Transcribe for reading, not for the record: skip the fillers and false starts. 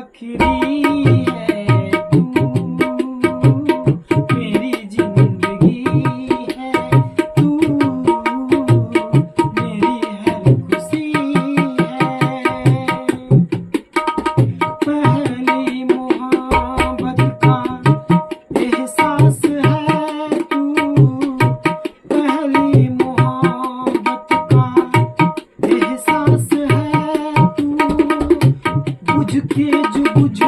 आखिरी है तू, मेरी जिंदगी है तू, मेरी हर खुशी है। पहली मोहब्बत का एहसास है तू, पहली मोहब्बत का एहसास है तू, बुझ के जो बुझ